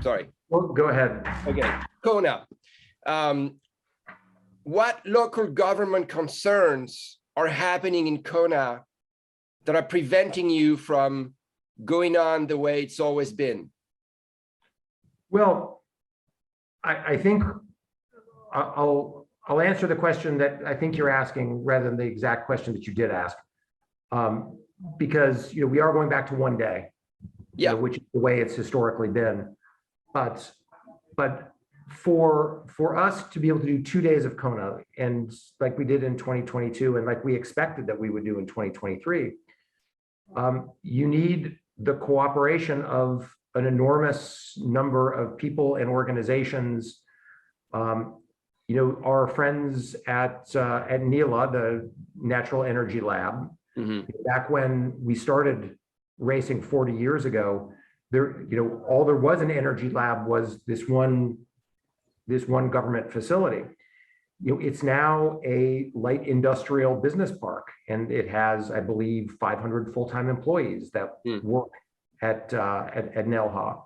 Sorry. Well, go ahead. Okay. Kona. What local government concerns are happening in Kona that are preventing you from going on the way it's always been? Well, I think I'll answer the question that I think you're asking rather than the exact question that you did ask, because we are going back to one day, which is the way it's historically been. But for us to be able to do 2 days of Kona, and like we did in 2022, and like we expected that we would do in 2023, you need the cooperation of an enormous number of people and organizations. Our friends at NELA, the Natural Energy Lab, back when we started racing 40 years ago, all there was an energy lab was this one government facility. It's now a light industrial business park, and it has, I believe, 500 full-time employees that work at NELHA.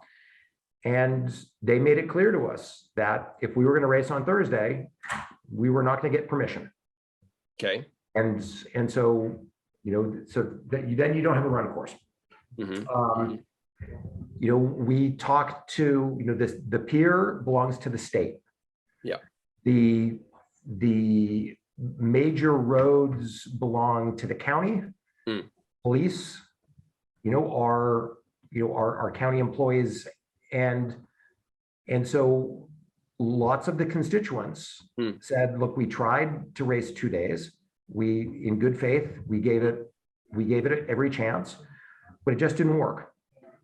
And they made it clear to us that if we were going to race on Thursday, we were not going to get permission. Okay. And so then you don't have a run course. We talked to the pier belongs to the state. Yeah. The major roads belong to the county. Police, our county employees, and so lots of the constituents said, look, we tried to race 2 days. We, in good faith, we gave it every chance, but it just didn't work.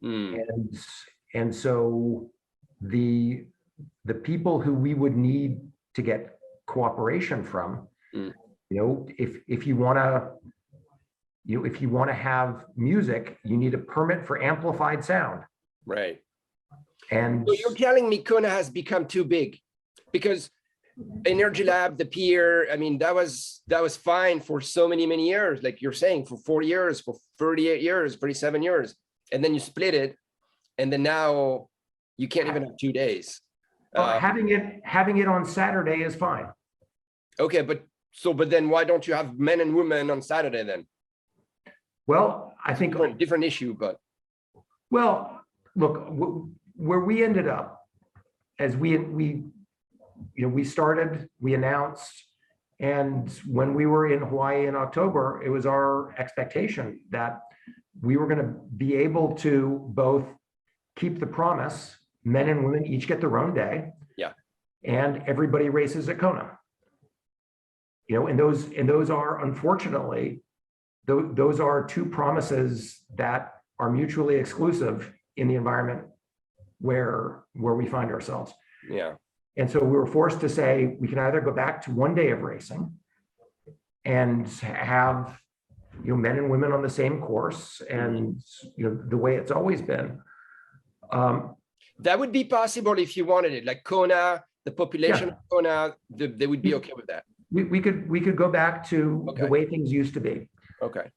And so the people who we would need to get cooperation from, if you want to have music, you need a permit for amplified sound. Right. And so you're telling me Kona has become too big, because Energy Lab, the pier, I mean, that was fine for so many years, like you're saying, for 40 years, for 38 years, 37 years, and then you split it, and then now you can't even have 2 days. Having it on Saturday is fine. Okay, but then why don't you have men and women on Saturday then? Well, I think different issue, but well, look, where we ended up, as we started, we announced, and when we were in Hawaii in October, it was our expectation that we were going to be able to both keep the promise, men and women each get their own day, and everybody races at Kona. And those are, unfortunately, those are two promises that are mutually exclusive in the environment where we find ourselves. Yeah. And so we were forced to say, we can either go back to 1 day of racing and have men and women on the same course, and the way it's always been. That would be possible if you wanted it, like Kona, the population of Kona, they would be okay with that. We could go back to the way things used to be. Okay.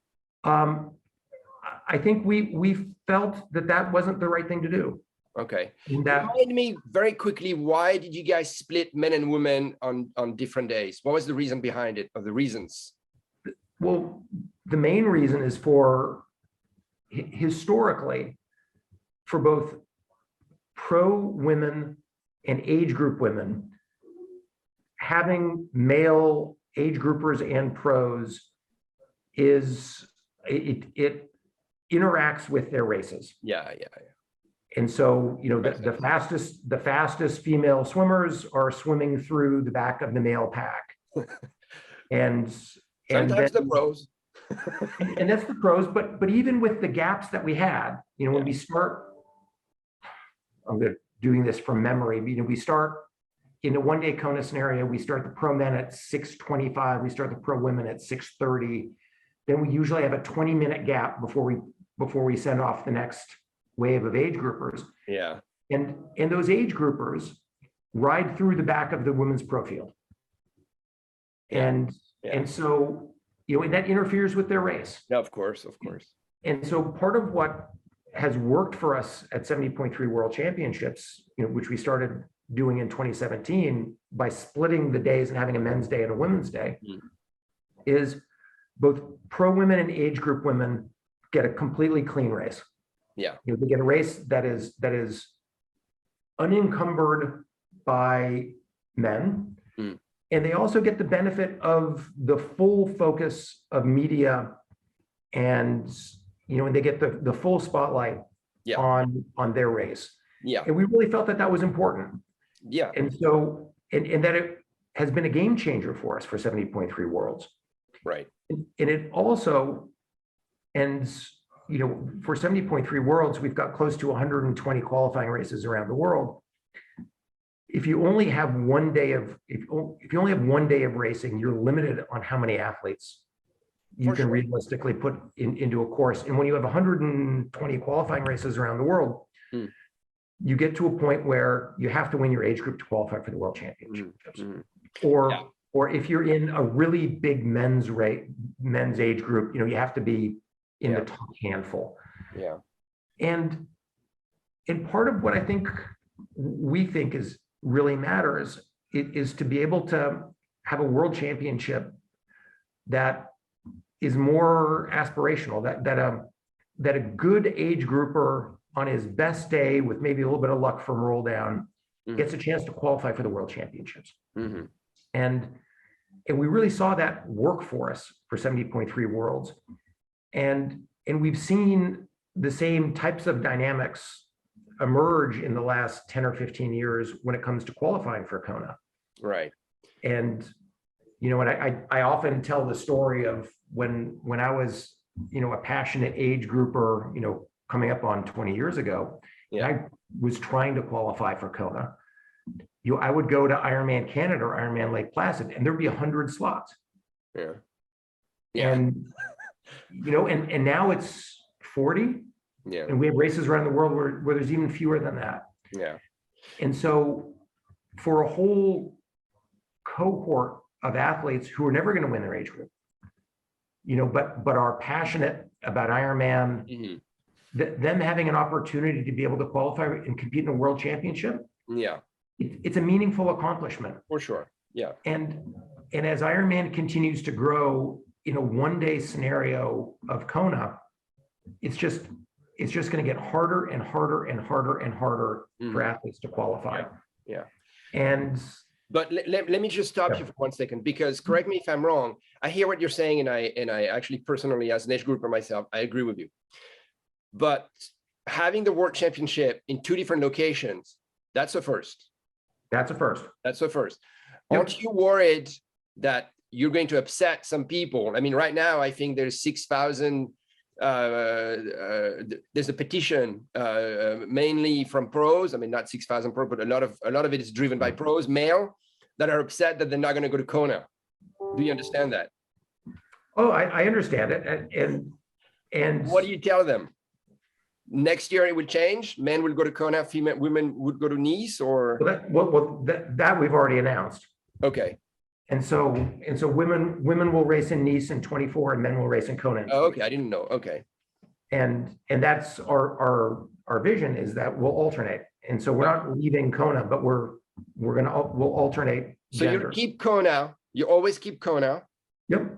I think we felt that wasn't the right thing to do. Okay. Remind me very quickly, why did you guys split men and women on different days? What was the reason behind it, or the reasons? Well, the main reason is for, historically, for both pro women and age group women, having male age groupers and pros it interacts with their races. Yeah. And so, the fastest female swimmers are swimming through the back of the male pack. And sometimes the pros. and that's the pros, but even with the gaps that we had, when we start, I'm doing this from memory, we start in a 1 day Kona scenario, we start the pro men at 6:25, we start the pro women at 6:30. Then we usually have a 20-minute gap before we send off the next wave of age groupers. Yeah. And those age groupers ride through the back of the women's pro field. And so, and that interferes with their race. Yeah, of course. And so part of what has worked for us at 70.3 World Championships, which we started doing in 2017 by splitting the days and having a men's day and a women's day, is both pro women and age group women get a completely clean race. Yeah. They get a race that is unencumbered by men. And they also get the benefit of the full focus of media, and they get the full spotlight on their race. Yeah. And we really felt that was important. Yeah. And so, and that it has been a game changer for us for 70.3 Worlds. Right. And it also, and for 70.3 Worlds, we've got close to 120 qualifying races around the world. If you only have one day of racing, you're limited on how many athletes you can realistically put into a course. And when you have 120 qualifying races around the world, you get to a point where you have to win your age group to qualify for the World Championships. Or if you're in a really big men's age group, you have to be in the top handful. Yeah. And part of what we think is really matters is to be able to have a world championship that is more aspirational, that a good age grouper on his best day with maybe a little bit of luck from roll down gets a chance to qualify for the World Championships. And we really saw that work for us for 70.3 Worlds. And we've seen the same types of dynamics emerge in the last 10 or 15 years when it comes to qualifying for Kona. Right. And, and I often tell the story of when I was, a passionate age grouper, coming up on 20 years ago, and I was trying to qualify for Kona. I would go to Ironman Canada or Ironman Lake Placid, and there'd be 100 slots. Yeah. And, and now it's 40. Yeah. And we have races around the world where there's even fewer than that. Yeah. And so for a whole cohort of athletes who are never going to win their age group, but are passionate about Ironman, them having an opportunity to be able to qualify and compete in a world championship, it's a meaningful accomplishment. For sure. Yeah. And as Ironman continues to grow in a one-day scenario of Kona, it's just going to get harder and harder and harder and harder for athletes to qualify. Yeah. But let me just stop you for 1 second, because correct me if I'm wrong. I hear what you're saying, and I actually personally, as an age grouper myself, I agree with you. But having the World Championship in 2 different locations, that's a first. That's a first. That's a first. Aren't you worried that you're going to upset some people? I mean, right now, I think there's 6,000. There's a petition mainly from pros. I mean, not 6,000 pros, but a lot of it is driven by pros, male, that are upset that they're not going to go to Kona. Do you understand that? Oh, I understand it. And what do you tell them? Next year it will change. Men will go to Kona, women would go to Nice, or that we've already announced. Okay. And so women will race in Nice in 24, and men will race in Kona. Oh, okay, I didn't know. Okay. And that's our vision, is that we'll alternate. And so we're not leaving Kona, but we'll alternate. So genders. you keep Kona. You always keep Kona. Yep.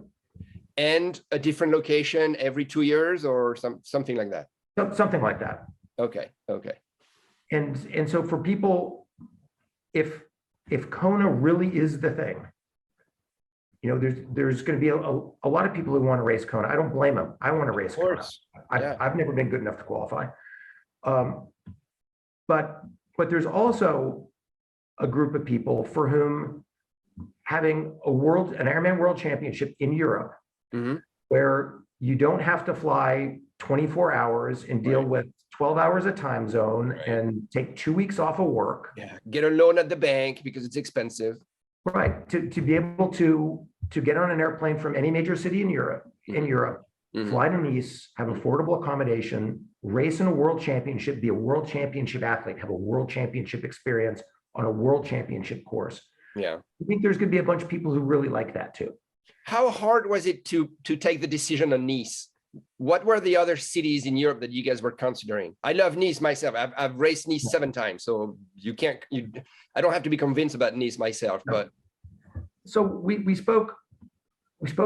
And a different location every 2 years, or something like that. Something like that. Okay. Okay. And so for people, if Kona really is the thing, there's going to be a lot of people who want to race Kona. I don't blame them. I want to race Kona. I've never been good enough to qualify. But there's also a group of people for whom having an Ironman World Championship in Europe, where you don't have to fly 24 hours and deal with 12 hours of time zone and take 2 weeks off of work. Yeah. Get a loan at the bank because it's expensive. Right. To be able to get on an airplane from any major city in Europe, fly to Nice, have affordable accommodation, race in a world championship, be a world championship athlete, have a world championship experience on a world championship course. Yeah. I think there's going to be a bunch of people who really like that too. How hard was it to take the decision on Nice? what were the other cities in Europe that you guys were considering? I love Nice myself. I've raced Nice 7 times, so I don't have to be convinced about Nice myself, but. So we spoke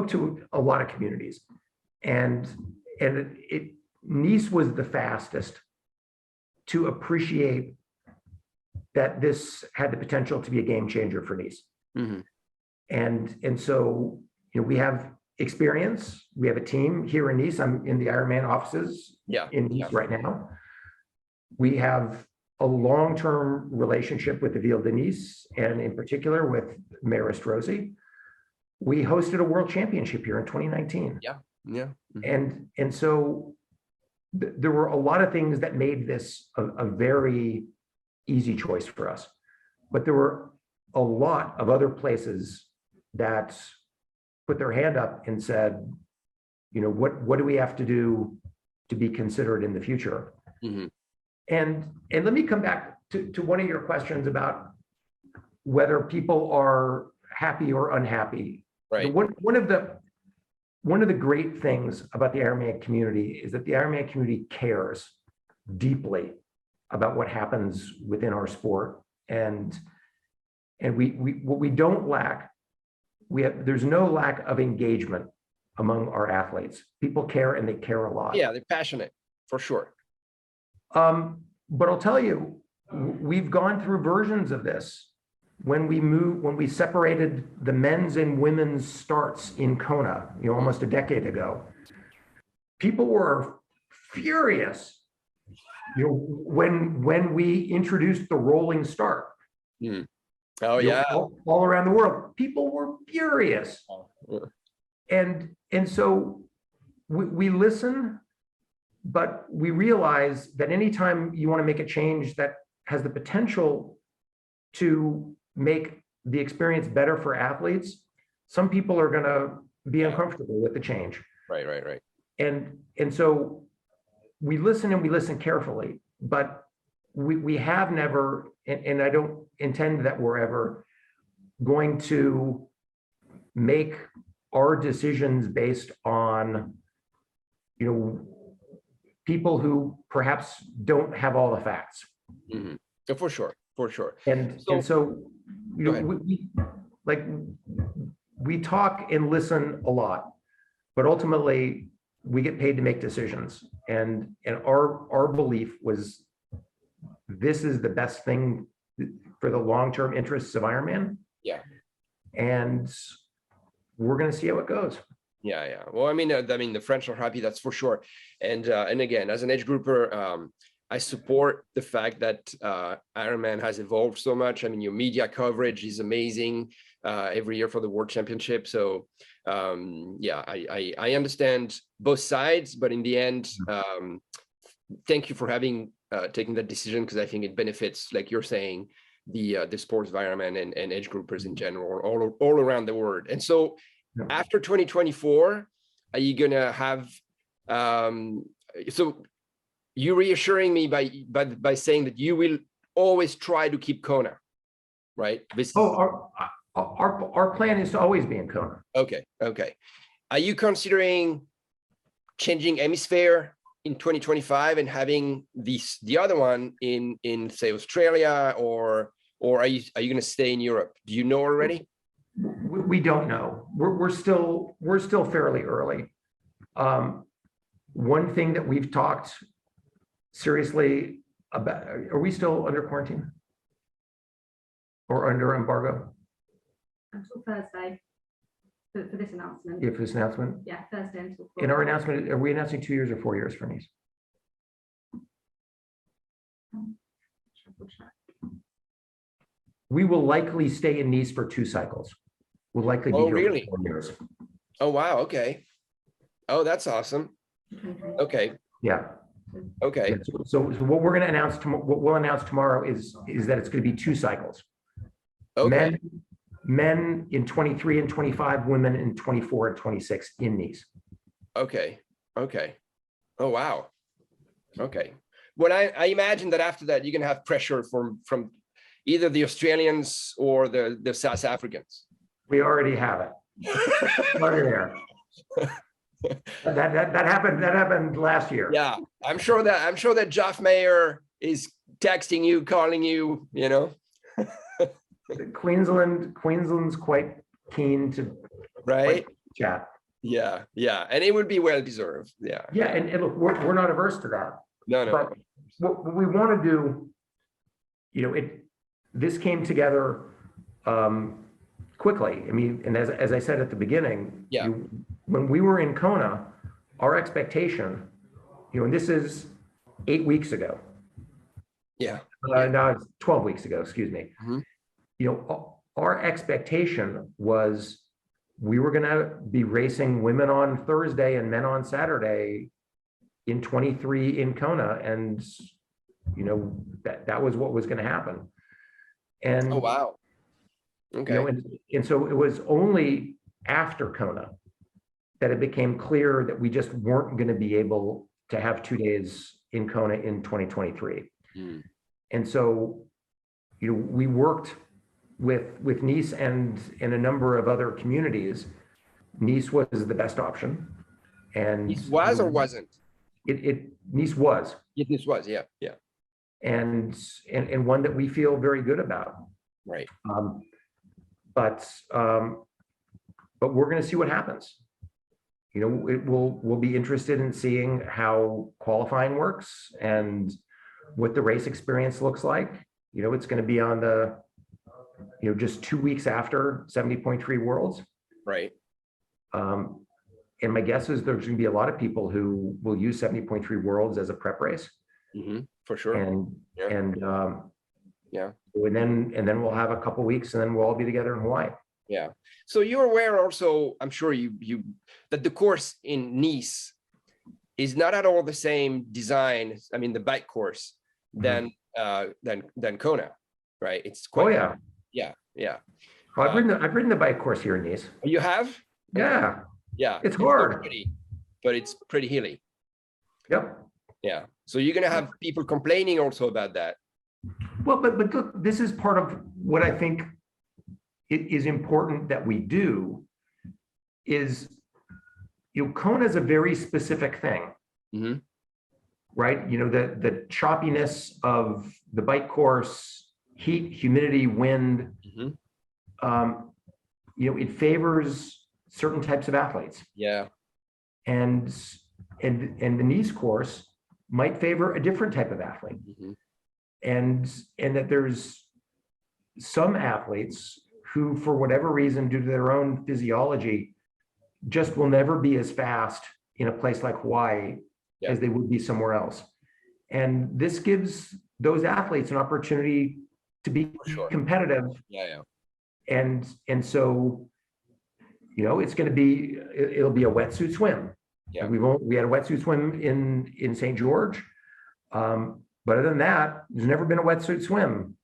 to a lot of communities, and Nice was the fastest to appreciate that this had the potential to be a game changer for Nice. Mm-hmm. And so, we have experience. We have a team here in Nice. I'm in the Ironman offices in Nice right now. We have a long-term relationship with the Ville de Nice, and in particular with Mayor Estrosi. We hosted a world championship here in 2019. Yeah. Mm-hmm. And so there were a lot of things that made this a very easy choice for us, but there were a lot of other places that put their hand up and said, what do we have to do to be considered in the future? Mm-hmm. And let me come back to one of your questions about whether people are happy or unhappy. Right. One of the great things about the Ironman community is that the Ironman community cares deeply about what happens within our sport, and what we don't lack, there's no lack of engagement among our athletes. People care, and they care a lot. Yeah, they're passionate for sure. But I'll tell you, we've gone through versions of this. When we separated the men's and women's starts in Kona, almost a decade ago, people were furious. When we introduced the rolling start. Mm. Oh yeah. All around the world, people were furious. Yeah. And so we listen, but we realize that anytime you want to make a change that has the potential to make the experience better for athletes, some people are going to be uncomfortable with the change. Right. And so we listen, and we listen carefully, but we have never, and I don't intend that we're ever going to make our decisions based on, people who perhaps don't have all the facts. Mm-hmm. So for sure. And so we talk and listen a lot, but ultimately we get paid to make decisions. And our belief was, this is the best thing for the long-term interests of Ironman. Yeah. And we're going to see how it goes. Yeah. Well, the French are happy, that's for sure. And again, as an age grouper, I support the fact that Ironman has evolved so much. Your media coverage is amazing every year for the World Championship. So I understand both sides, but in the end, thank you for taking that decision, because I think it benefits, like you're saying, the sports environment and age groupers in general, all around the world. And so after 2024, are you gonna have so you're reassuring me by saying that you will always try to keep Kona, right? Our plan is to always be in Kona. Okay. Are you considering changing hemisphere in 2025 and having the other one in say Australia, or are you going to stay in Europe? Do you know already? We don't know. We're still fairly early. One thing that we've talked seriously about, are we still under quarantine or under embargo? Until Thursday for this announcement. Yeah, for this announcement? Yeah, Thursday until. In our announcement, are we announcing 2 years or 4 years for Nice? We will likely stay in Nice for 2 cycles. We'll likely be here for 4 years. Oh, wow. Okay. Oh, that's awesome. Okay. Yeah. Okay. Yeah, so what we're going to announce, what we'll announce tomorrow is that it's going to be 2 cycles. Okay. Men in 23 and 25, women in 24 and 26 in Nice. Okay. Oh, wow. Okay. Well, I imagine that after that, you're going to have pressure from either the Australians or the South Africans. We already have it. Already there. That happened last year. Yeah, I'm sure that Jeff Mayer is texting you, calling you, you know. Queensland's quite keen to Right. chat. Yeah, and it would be well deserved. Yeah. Yeah, and look, we're not averse to that. No. But what we want to do, this came together quickly. I mean, and as I said at the beginning, Yeah. When we were in Kona, our expectation, and this is 8 weeks ago. Yeah. No, it's 12 weeks ago, excuse me. Mm-hmm. Our expectation was we were going to be racing women on Thursday and men on Saturday in 23 in Kona. And, that was what was going to happen. And, Oh, wow. Okay. And so it was only after Kona that it became clear that we just weren't going to be able to have 2 days in Kona in 2023. Mm. And so, we worked with Nice and in a number of other communities. Nice was the best option. And Nice was or wasn't? Nice was. Nice was, yeah. And one that we feel very good about. Right. But we're going to see what happens. We'll be interested in seeing how qualifying works and what the race experience looks like. It's going to be on the, just 2 weeks after 70.3 Worlds. Right. And my guess is there's going to be a lot of people who will use 70.3 Worlds as a prep race. Mm-hmm. For sure. And yeah. And then we'll have a couple weeks and then we'll all be together in Hawaii. Yeah. So you're aware also, I'm sure you that the course in Nice is not at all the same design. I mean, the bike course than Kona, right? It's quite. Oh yeah. Yeah. Well, I've ridden the bike course here in Nice. You have? Yeah. Yeah. It's hard, but it's pretty hilly. Yep. Yeah. So you're gonna have people complaining also about that. Well, but look, this is part of what I think it is important that we do is, Kona is a very specific thing, mm-hmm. right? The choppiness of the bike course, heat, humidity, wind, mm-hmm. It favors certain types of athletes. Yeah. And the Nice course might favor a different type of athlete. Mm-hmm. And that there's some athletes who, for whatever reason, due to their own physiology, just will never be as fast in a place like Hawaii as they would be somewhere else. And this gives those athletes an opportunity to be competitive. Yeah. And so, it's going to be, it'll be a wetsuit swim. Yeah. We had a wetsuit swim in St. George. But other than that, there's never been a wetsuit swim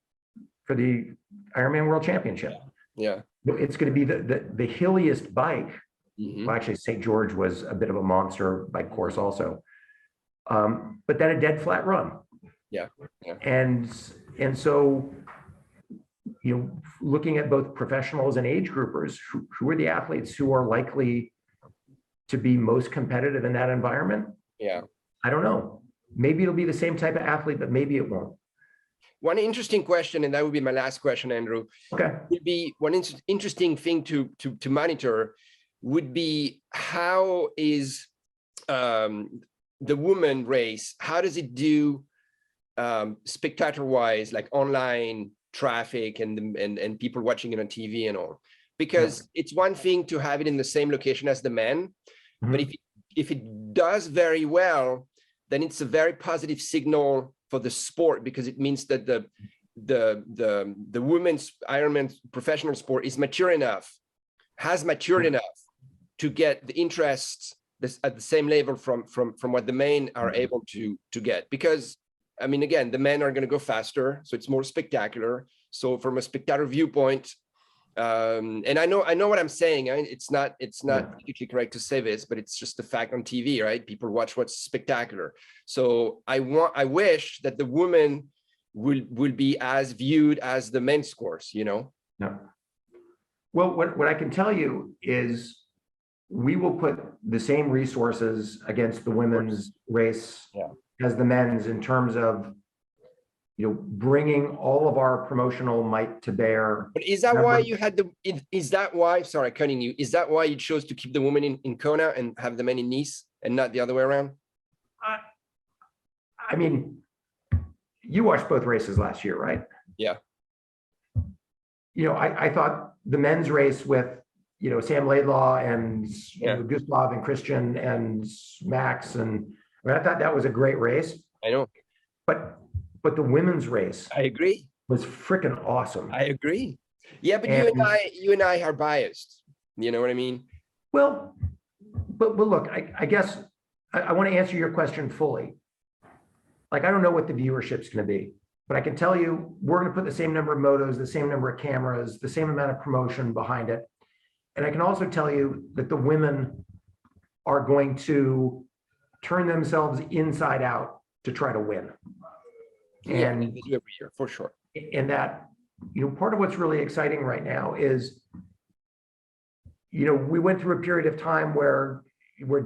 for the Ironman World Championship. Yeah. It's going to be the hilliest bike. Mm-hmm. Well, actually, St. George was a bit of a monster bike course also. But then a dead flat run. Yeah. And so, looking at both professionals and age groupers, who are the athletes who are likely to be most competitive in that environment? Yeah. I don't know. Maybe it'll be the same type of athlete, but maybe it won't. One interesting question, and that would be my last question, Andrew. Okay. Would be one interesting thing to monitor would be how is the woman race? How does it do spectator-wise, like online traffic and people watching it on TV and all? Because it's one thing to have it in the same location as the men, but if it does very well, then it's a very positive signal for the sport, because it means that the women's Ironman professional sport is has matured enough to get the interest at the same level from what the men are able to get. Because I mean, again, the men are going to go faster, so it's more spectacular. So from a spectator viewpoint, and I know what I'm saying. It's not politically correct to say this, but it's just the fact on TV, right? People watch what's spectacular. So I wish that the women will be as viewed as the men's course, No. Well, what I can tell you is we will put the same resources against the women's race as the men's in terms of, bringing all of our promotional might to bear. But is that why you had is that why, sorry, cutting you, is that why you chose to keep the women in Kona and have the men in Nice and not the other way around? I mean, you watched both races last year, right? Yeah. I thought the men's race with, Sam Laidlaw and Gustav and Christian and Max, and I thought that was a great race. I know. But the women's race, I agree, was freaking awesome. I agree. Yeah, but you and I are biased. You know what I mean? Well, but look, I guess I want to answer your question fully. Like, I don't know what the viewership's going to be, but I can tell you we're going to put the same number of motos, the same number of cameras, the same amount of promotion behind it. And I can also tell you that the women are going to turn themselves inside out to try to win. And they do every year, for sure. And that, part of what's really exciting right now is, we went through a period of time where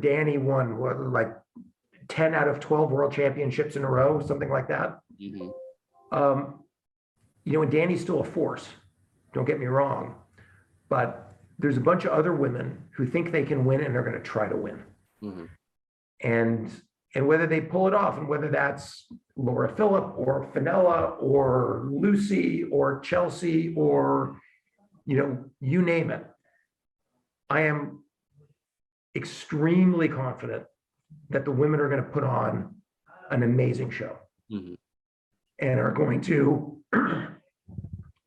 Danny won like 10 out of 12 world championships in a row, something like that. And Danny's still a force, don't get me wrong, but there's a bunch of other women who think they can win and they're going to try to win. And whether they pull it off, and whether that's Laura Phillip or Fenella or Lucy or Chelsea or, you name it, I am extremely confident that the women are going to put on an amazing show and are going to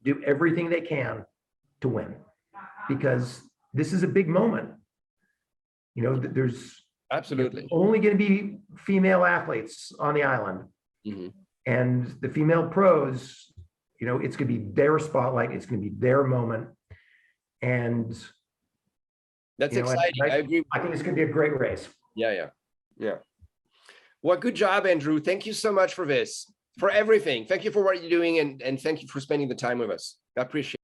do everything they can to win, because this is a big moment. There's absolutely only going to be female athletes on the island, and the female pros, it's going to be their spotlight, it's going to be their moment, and that's exciting. I agree. I think it's going to be a great race. Yeah. Well, good job, Andrew. Thank you so much for this, for everything. Thank you for what you're doing, and thank you for spending the time with us. I appreciate it.